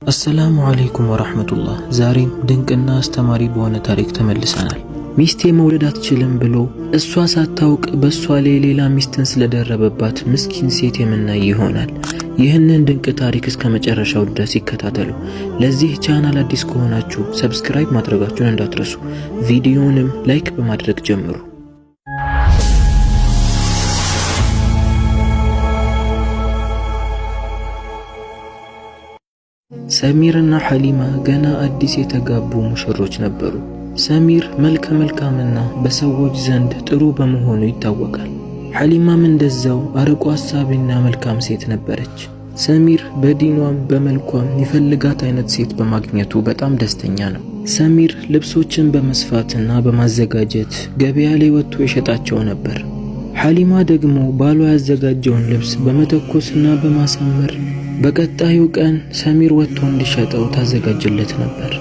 አሰላሙ አለይኩም ወራህመቱላህ። ዛሬም ድንቅና አስተማሪ በሆነ ታሪክ ተመልሰናል። ሚስቴ መውለድ አትችልም ብሎ እሷ ሳታውቅ በእሷ ላይ ሌላ ሚስትን ስለደረበባት ምስኪን ሴት የምናይ ይሆናል። ይህንን ድንቅ ታሪክ እስከ መጨረሻው ድረስ ይከታተሉ። ለዚህ ቻናል አዲስ ከሆናችሁ ሰብስክራይብ ማድረጋችሁን እንዳትረሱ፣ ቪዲዮውንም ላይክ በማድረግ ጀምሩ። ሰሚርና ሐሊማ ገና አዲስ የተጋቡ ሙሽሮች ነበሩ። ሰሚር መልከ መልካምና በሰዎች ዘንድ ጥሩ በመሆኑ ይታወቃል። ሐሊማም እንደዛው አርቆ አሳቢና መልካም ሴት ነበረች። ሰሚር በዲኗም በመልኳም ይፈልጋት አይነት ሴት በማግኘቱ በጣም ደስተኛ ነው። ሰሚር ልብሶችን በመስፋትና በማዘጋጀት ገበያ ላይ ወጥቶ ይሸጣቸው ነበር። ሐሊማ ደግሞ ባሏ ያዘጋጀውን ልብስ በመተኮስና በማሳመር በቀጣዩ ቀን ሰሚር ወጥቶ እንዲሸጠው ታዘጋጅለት ነበር።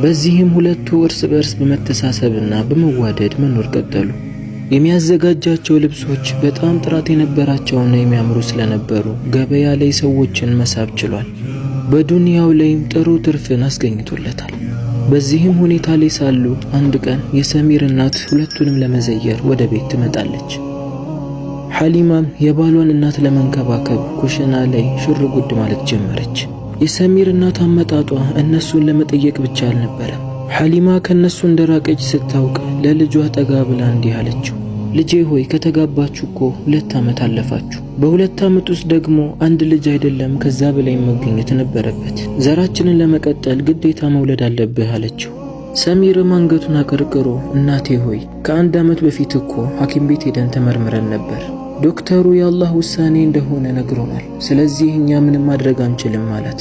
በዚህም ሁለቱ እርስ በርስ በመተሳሰብና በመዋደድ መኖር ቀጠሉ። የሚያዘጋጃቸው ልብሶች በጣም ጥራት የነበራቸውና የሚያምሩ ስለነበሩ ገበያ ላይ ሰዎችን መሳብ ችሏል። በዱንያው ላይም ጥሩ ትርፍን አስገኝቶለታል። በዚህም ሁኔታ ላይ ሳሉ አንድ ቀን የሰሚር እናት ሁለቱንም ለመዘየር ወደ ቤት ትመጣለች። ሐሊማም የባሏን እናት ለመንከባከብ ኩሽና ላይ ሽር ጉድ ማለት ጀመረች። የሰሚር እናት አመጣጧ እነሱን ለመጠየቅ ብቻ አልነበረም። ሐሊማ ከነሱ እንደራቀች ስታውቅ ለልጇ ጠጋ ብላ እንዲህ አለችው፣ ልጄ ሆይ ከተጋባችሁ እኮ 2 ዓመት አለፋችሁ። በ2 ዓመት ውስጥ ደግሞ አንድ ልጅ አይደለም ከዛ በላይ መገኘት ነበረበት። ዘራችንን ለመቀጠል ግዴታ መውለድ አለብህ አለችው። ሰሚርም አንገቱን አቀርቅሮ እናቴ ሆይ ከ1 ዓመት በፊት እኮ ሐኪም ቤት ሄደን ተመርምረን ነበር። ዶክተሩ የአላህ ውሳኔ እንደሆነ ነግሮናል። ስለዚህ እኛ ምንም ማድረግ አንችልም ማለት።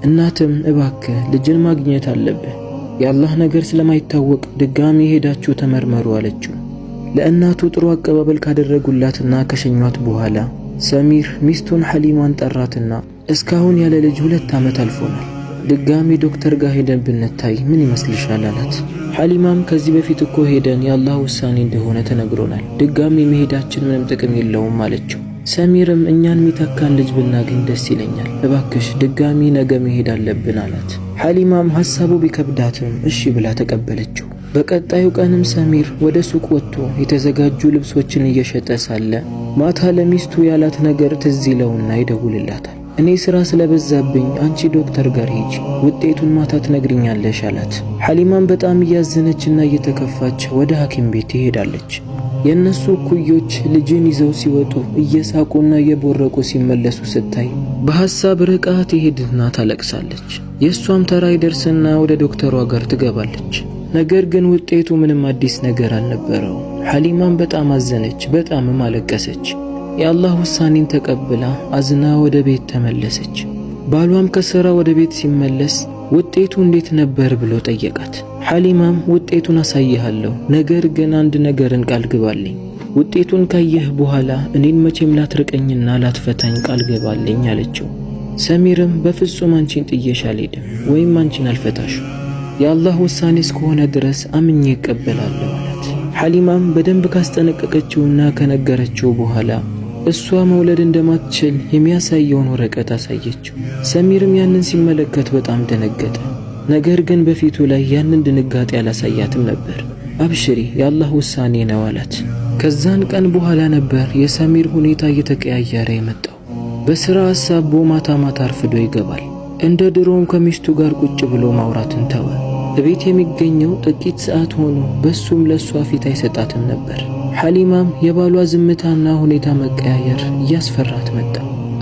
እናትም እባክህ ልጅን ማግኘት አለብህ፣ የአላህ ነገር ስለማይታወቅ ድጋሚ ሄዳችሁ ተመርመሩ አለችው። ለእናቱ ጥሩ አቀባበል ካደረጉላትና ከሸኟት በኋላ ሰሚር ሚስቱን ሐሊማን ጠራትና እስካሁን ያለ ልጅ 2 ዓመት አልፎናል፣ ድጋሚ ዶክተር ጋር ሄደን ብንታይ ምን ይመስልሻል አላት። ሐሊማም ከዚህ በፊት እኮ ሄደን የአላህ ውሳኔ እንደሆነ ተነግሮናል፣ ድጋሚ መሄዳችን ምንም ጥቅም የለውም አለችው። ሰሚርም እኛን ሚተካን ልጅ ብናገኝ ደስ ይለኛል፣ እባክሽ ድጋሚ ነገ መሄድ አለብን አላት። ሐሊማም ሐሳቡ ቢከብዳትም እሺ ብላ ተቀበለችው። በቀጣዩ ቀንም ሰሚር ወደ ሱቅ ወጥቶ የተዘጋጁ ልብሶችን እየሸጠ ሳለ ማታ ለሚስቱ ያላት ነገር ትዝ ይለውና ይደውልላታል። እኔ ስራ ስለበዛብኝ አንቺ ዶክተር ጋር ሂጂ፣ ውጤቱን ማታ ትነግሪኛለሽ አላት። ሐሊማም በጣም እያዘነችና እየተከፋች ወደ ሐኪም ቤት ትሄዳለች። የእነሱ እኩዮች ልጅን ይዘው ሲወጡ እየሳቁና እየቦረቁ ሲመለሱ ስታይ በሐሳብ ርቃ ትሄድና ታለቅሳለች። የእሷም ተራ ይደርስና ወደ ዶክተሯ ጋር ትገባለች። ነገር ግን ውጤቱ ምንም አዲስ ነገር አልነበረው። ሐሊማም በጣም አዘነች፣ በጣምም አለቀሰች። የአላህ ውሳኔን ተቀብላ አዝና ወደ ቤት ተመለሰች። ባሏም ከሥራ ወደ ቤት ሲመለስ ውጤቱ እንዴት ነበር ብሎ ጠየቃት። ሐሊማም ውጤቱን አሳይሃለሁ፣ ነገር ግን አንድ ነገርን ቃል ግባልኝ። ውጤቱን ካየህ በኋላ እኔን መቼም ላትርቀኝና ላትፈታኝ ቃል ግባልኝ አለችው። ሰሚርም በፍጹም አንቺን ጥዬሽ አልሄድም ወይም አንቺን አልፈታሽም፣ የአላህ ውሳኔ እስከሆነ ድረስ አምኜ እቀበላለሁ አላት። ሐሊማም በደንብ ካስጠነቀቀችውና ከነገረችው በኋላ እሷ መውለድ እንደማትችል የሚያሳየውን ወረቀት አሳየችው። ሰሚርም ያንን ሲመለከት በጣም ደነገጠ። ነገር ግን በፊቱ ላይ ያንን ድንጋጤ አላሳያትም ነበር። አብሽሪ የአላህ ውሳኔ ነው አላት። ከዛን ቀን በኋላ ነበር የሰሚር ሁኔታ እየተቀያየረ የመጣው። በሥራ ሐሳቡ ማታ ማታ አርፍዶ ይገባል። እንደ ድሮም ከሚስቱ ጋር ቁጭ ብሎ ማውራትን ተወ። በቤት የሚገኘው ጥቂት ሰዓት ሆኖ በሱም ለሷ ፊት አይሰጣትም ነበር። ሐሊማም የባሏ ዝምታና ሁኔታ መቀያየር እያስፈራት መጣ።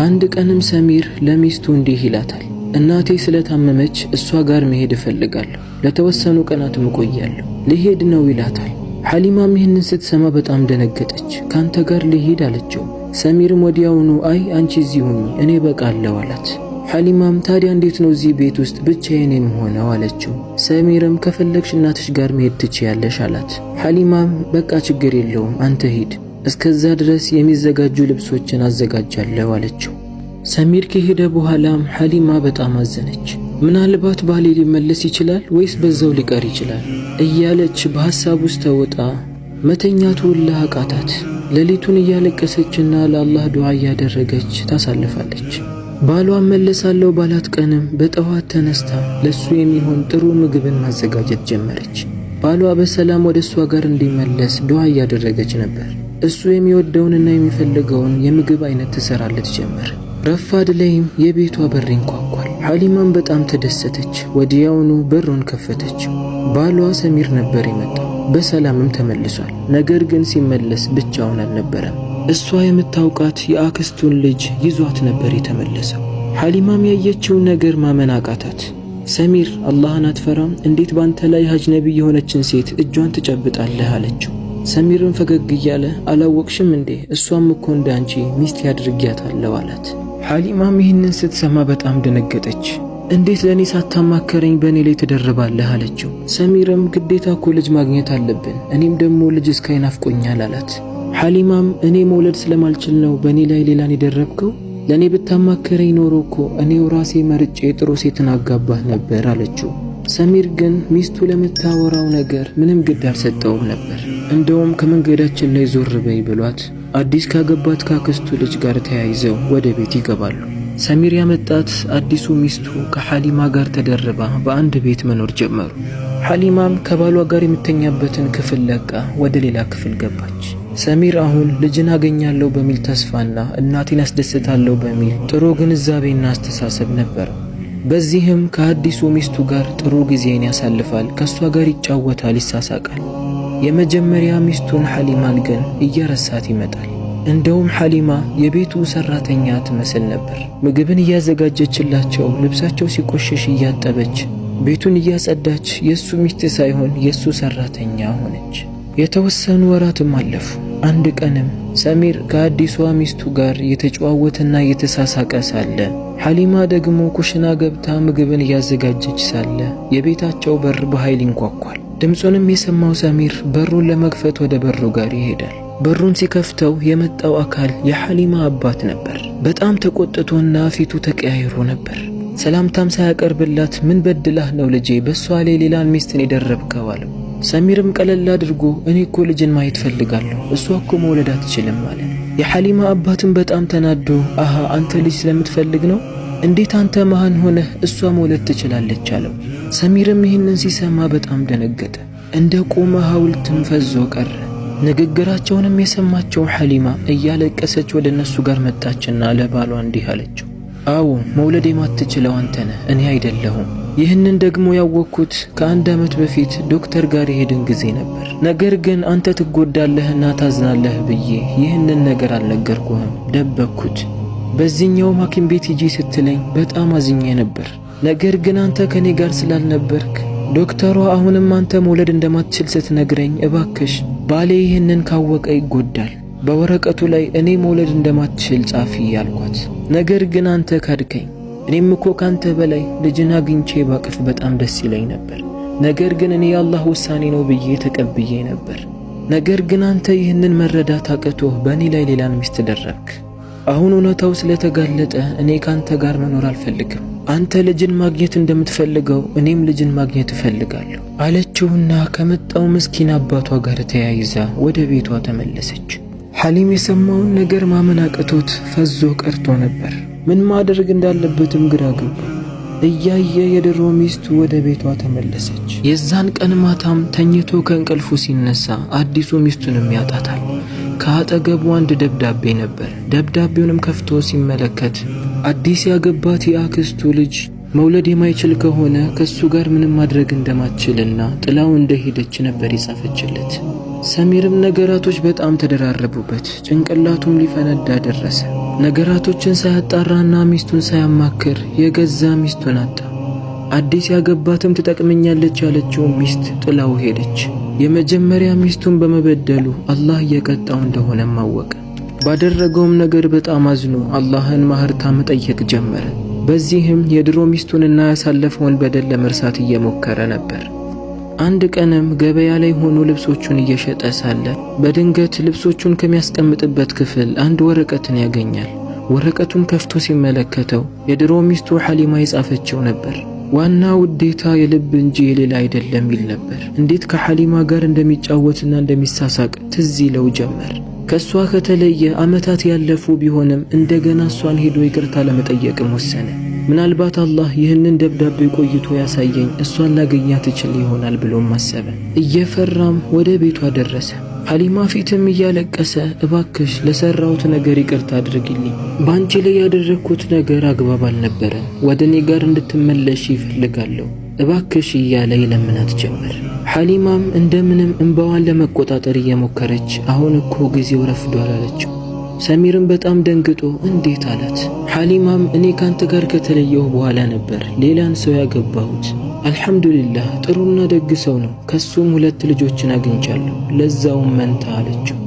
አንድ ቀንም ሰሚር ለሚስቱ እንዲህ ይላታል፣ እናቴ ስለታመመች እሷ ጋር መሄድ እፈልጋለሁ፣ ለተወሰኑ ቀናትም እቆያለሁ፣ ልሄድ ነው ይላታል። ሐሊማም ይህንን ስትሰማ በጣም ደነገጠች። ካንተ ጋር ልሄድ አለችው። ሰሚርም ወዲያውኑ አይ አንቺ እዚህ ሁኚ እኔ በቃለሁ አላት። ሐሊማም ታዲያ እንዴት ነው እዚህ ቤት ውስጥ ብቻዬን የምሆነው አለችው። ሰሚርም ከፈለግሽ እናትሽ ጋር መሄድ ትችያለሽ አላት። ሐሊማም በቃ ችግር የለውም አንተ ሂድ፣ እስከዛ ድረስ የሚዘጋጁ ልብሶችን አዘጋጃለሁ አለችው። ሰሚር ከሄደ በኋላም ሐሊማ በጣም አዘነች። ምናልባት ባሌ ሊመለስ ይችላል ወይስ በዛው ሊቀር ይችላል እያለች በሐሳብ ውስጥ ተውጣ መተኛቱ ሁላ አቃታት። ሌሊቱን እያለቀሰችና ለአላህ ዱዓ እያደረገች ታሳልፋለች። ባሏ መለሳለሁ ባላት ቀንም በጠዋት ተነስታ ለሱ የሚሆን ጥሩ ምግብን ማዘጋጀት ጀመረች። ባሏ በሰላም ወደ እሷ ጋር እንዲመለስ ዱዓ እያደረገች ነበር። እሱ የሚወደውንና የሚፈልገውን የምግብ አይነት ትሰራለት ጀመር። ረፋድ ላይም የቤቷ በር ይንኳኳል። ሐሊማም በጣም ተደሰተች። ወዲያውኑ በሩን ከፈተችው። ባሏ ሰሚር ነበር የመጣው። በሰላምም ተመልሷል። ነገር ግን ሲመለስ ብቻውን አልነበረም። እሷ የምታውቃት የአክስቱን ልጅ ይዟት ነበር የተመለሰው። ሐሊማም ያየችውን ነገር ማመን አቃታት። ሰሚር አላህን አትፈራም? እንዴት ባንተ ላይ አጅነቢ የሆነችን ሴት እጇን ትጨብጣለህ? አለችው። ሰሚርም ፈገግ እያለ አላወቅሽም እንዴ? እሷም እኮ እንዳንቺ ሚስት ያድርጊያታለሁ አላት። ሐሊማም ይህንን ስትሰማ በጣም ደነገጠች። እንዴት ለእኔ ሳታማከረኝ በእኔ ላይ ትደርባለህ? አለችው። ሰሚርም ግዴታ እኮ ልጅ ማግኘት አለብን፣ እኔም ደግሞ ልጅ እስካይ ናፍቆኛል አላት። ሐሊማም እኔ መውለድ ስለማልችል ነው በእኔ ላይ ሌላን የደረብከው? ለእኔ ብታማከረኝ ኖሮ እኮ እኔው ራሴ መርጬ ጥሩ ሴትን አጋባህ ነበር አለችው። ሰሚር ግን ሚስቱ ለምታወራው ነገር ምንም ግድ አልሰጠውም ነበር። እንደውም ከመንገዳችን ላይ ዞር በይ ብሏት አዲስ ካገባት ካክስቱ ልጅ ጋር ተያይዘው ወደ ቤት ይገባሉ። ሰሚር ያመጣት አዲሱ ሚስቱ ከሐሊማ ጋር ተደርባ በአንድ ቤት መኖር ጀመሩ። ሐሊማም ከባሏ ጋር የምተኛበትን ክፍል ለቃ ወደ ሌላ ክፍል ገባች። ሰሚር አሁን ልጅን አገኛለሁ በሚል ተስፋና እናቴን አስደስታለሁ በሚል ጥሩ ግንዛቤና አስተሳሰብ ነበረው። በዚህም ከአዲሱ ሚስቱ ጋር ጥሩ ጊዜን ያሳልፋል። ከሷ ጋር ይጫወታል፣ ይሳሳቃል። የመጀመሪያ ሚስቱን ሐሊማን ግን እየረሳት ይመጣል። እንደውም ሐሊማ የቤቱ ሰራተኛ ትመስል ነበር። ምግብን እያዘጋጀችላቸው፣ ልብሳቸው ሲቆሽሽ እያጠበች፣ ቤቱን እያጸዳች የሱ ሚስት ሳይሆን የሱ ሰራተኛ ሆነች። የተወሰኑ ወራትም አለፉ። አንድ ቀንም ሰሚር ከአዲሷ ሚስቱ ጋር የተጨዋወተና የተሳሳቀ ሳለ ሐሊማ ደግሞ ኩሽና ገብታ ምግብን እያዘጋጀች ሳለ የቤታቸው በር በኃይል ይንኳኳል። ድምፁንም የሰማው ሰሚር በሩን ለመክፈት ወደ በሩ ጋር ይሄዳል። በሩን ሲከፍተው የመጣው አካል የሐሊማ አባት ነበር። በጣም ተቆጥቶና ፊቱ ተቀያይሮ ነበር። ሰላምታም ሳያቀርብላት ምን በድላህ ነው ልጄ በሷ ላይ ሌላን ሚስትን የደረብከው አለው። ሰሚርም ቀለል አድርጎ እኔ እኮ ልጅን ማየት ፈልጋለሁ፣ እሷ እኮ መውለድ አትችልም አለ። የሐሊማ አባትም በጣም ተናዶ አሃ አንተ ልጅ ስለምትፈልግ ነው? እንዴት አንተ መሃን ሆነህ እሷ መውለድ ትችላለች አለው። ሰሚርም ይህንን ሲሰማ በጣም ደነገጠ። እንደ ቆመ ሐውልትም ፈዞ ቀረ። ንግግራቸውንም የሰማቸው ሐሊማ እያለቀሰች ወደ እነሱ ጋር መጣችና ለባሏ እንዲህ አለችው። አዎ መውለድ የማትችለው አንተ ነህ፣ እኔ አይደለሁም። ይህንን ደግሞ ያወቅኩት ከአንድ ዓመት በፊት ዶክተር ጋር የሄድን ጊዜ ነበር። ነገር ግን አንተ ትጎዳለህና ታዝናለህ ብዬ ይህንን ነገር አልነገርኩህም፣ ደበቅኩት። በዚህኛውም ሐኪም ቤት ሂጂ ስትለኝ በጣም አዝኜ ነበር። ነገር ግን አንተ ከኔ ጋር ስላልነበርክ ዶክተሯ አሁንም አንተ መውለድ እንደማትችል ስትነግረኝ እባክሽ ባሌ ይህንን ካወቀ ይጎዳል፣ በወረቀቱ ላይ እኔ መውለድ እንደማትችል ጻፊ ያልኳት። ነገር ግን አንተ ካድከኝ። እኔም እኮ ካንተ በላይ ልጅን አግኝቼ ባቅፍ በጣም ደስ ይለኝ ነበር። ነገር ግን እኔ የአላህ ውሳኔ ነው ብዬ ተቀብዬ ነበር። ነገር ግን አንተ ይህንን መረዳት አቅቶህ በእኔ ላይ ሌላን ሚስት ደረብክ። አሁን እውነታው ስለተጋለጠ እኔ ካንተ ጋር መኖር አልፈልግም። አንተ ልጅን ማግኘት እንደምትፈልገው እኔም ልጅን ማግኘት እፈልጋለሁ አለችውና ከመጣው ምስኪን አባቷ ጋር ተያይዛ ወደ ቤቷ ተመለሰች። ሐሊም የሰማውን ነገር ማመን አቅቶት ፈዞ ቀርቶ ነበር። ምን ማድረግ እንዳለበትም ግራ ገባው። እያየ የድሮ ሚስቱ ወደ ቤቷ ተመለሰች። የዛን ቀን ማታም ተኝቶ ከእንቅልፉ ሲነሳ አዲሱ ሚስቱንም ያጣታል። ከአጠገቡ አንድ ደብዳቤ ነበር። ደብዳቤውንም ከፍቶ ሲመለከት አዲስ ያገባት የአክስቱ ልጅ መውለድ የማይችል ከሆነ ከሱ ጋር ምንም ማድረግ እንደማትችልና ጥላው እንደሄደች ነበር የጻፈችለት። ሰሚርም ነገራቶች በጣም ተደራረቡበት። ጭንቅላቱም ሊፈነዳ ደረሰ። ነገራቶችን ሳያጣራና ሚስቱን ሳያማክር የገዛ ሚስቱን አጣ። አዲስ ያገባትም ትጠቅመኛለች ያለችው ሚስት ጥላው ሄደች። የመጀመሪያ ሚስቱን በመበደሉ አላህ እየቀጣው እንደሆነም አወቀ። ባደረገውም ነገር በጣም አዝኖ አላህን ማህርታ መጠየቅ ጀመረ። በዚህም የድሮ ሚስቱንና ያሳለፈውን በደል ለመርሳት እየሞከረ ነበር። አንድ ቀንም ገበያ ላይ ሆኖ ልብሶቹን እየሸጠ ሳለ በድንገት ልብሶቹን ከሚያስቀምጥበት ክፍል አንድ ወረቀትን ያገኛል። ወረቀቱን ከፍቶ ሲመለከተው የድሮ ሚስቱ ሐሊማ የጻፈችው ነበር። ዋና ውዴታ የልብ እንጂ የሌላ አይደለም ይል ነበር። እንዴት ከሐሊማ ጋር እንደሚጫወትና እንደሚሳሳቅ ትዝ ይለው ጀመር። ከሷ ከተለየ ዓመታት ያለፉ ቢሆንም እንደገና እሷን ሄዶ ይቅርታ ለመጠየቅም ወሰነ። ምናልባት አላህ ይህንን ደብዳቤ ቆይቶ ያሳየኝ እሷን ላገኛት እችል ይሆናል ብሎም አሰበ። እየፈራም ወደ ቤቷ ደረሰ። ሐሊማ ፊትም እያለቀሰ እባክሽ ለሰራሁት ነገር ይቅርታ አድርግልኝ፣ በአንቺ ላይ ያደረግኩት ነገር አግባብ አልነበረም፣ ወደ እኔ ጋር እንድትመለሽ ይፈልጋለሁ እባክሽ እያለ ይለምናት ጀመር። ሐሊማም እንደምንም እንባዋን ለመቆጣጠር እየሞከረች አሁን እኮ ጊዜው ረፍዷል አለችው። ሰሚርም በጣም ደንግጦ እንዴት አላት። ሐሊማም እኔ ካንተ ጋር ከተለየሁ በኋላ ነበር ሌላን ሰው ያገባሁት። አልሐምዱሊላህ ጥሩና ደግ ሰው ነው፣ ከሱም 2 ልጆችን አግኝቻለሁ፣ ለዛውም መንታ አለችው።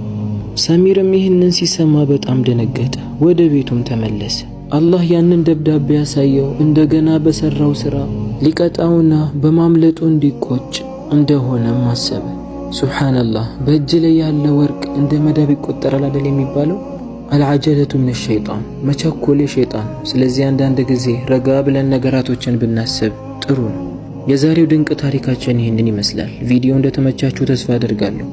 ሰሚርም ይህንን ሲሰማ በጣም ደነገጠ። ወደ ቤቱም ተመለሰ። አላህ ያንን ደብዳቤ ያሳየው እንደገና በሰራው ሥራ ሊቀጣውና በማምለጡ እንዲቆጭ እንደሆነም አሰበ። ሱብሓነላህ በእጅ ላይ ያለ ወርቅ እንደ መዳብ ይቆጠራል አይደል የሚባለው? አልዓጀለቱ ምን ሸይጣን፣ መቸኮል የሸይጣን። ስለዚህ አንዳንድ ጊዜ ረጋ ብለን ነገራቶችን ብናስብ ጥሩ ነው። የዛሬው ድንቅ ታሪካችን ይህንን ይመስላል። ቪዲዮ እንደተመቻችሁ ተስፋ አደርጋለሁ።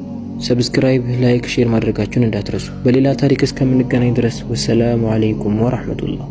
ሰብስክራይብ፣ ላይክ፣ ሼር ማድረጋችሁን እንዳትረሱ። በሌላ ታሪክ እስከምንገናኝ ድረስ ወሰላሙ አለይኩም ወራህመቱላህ።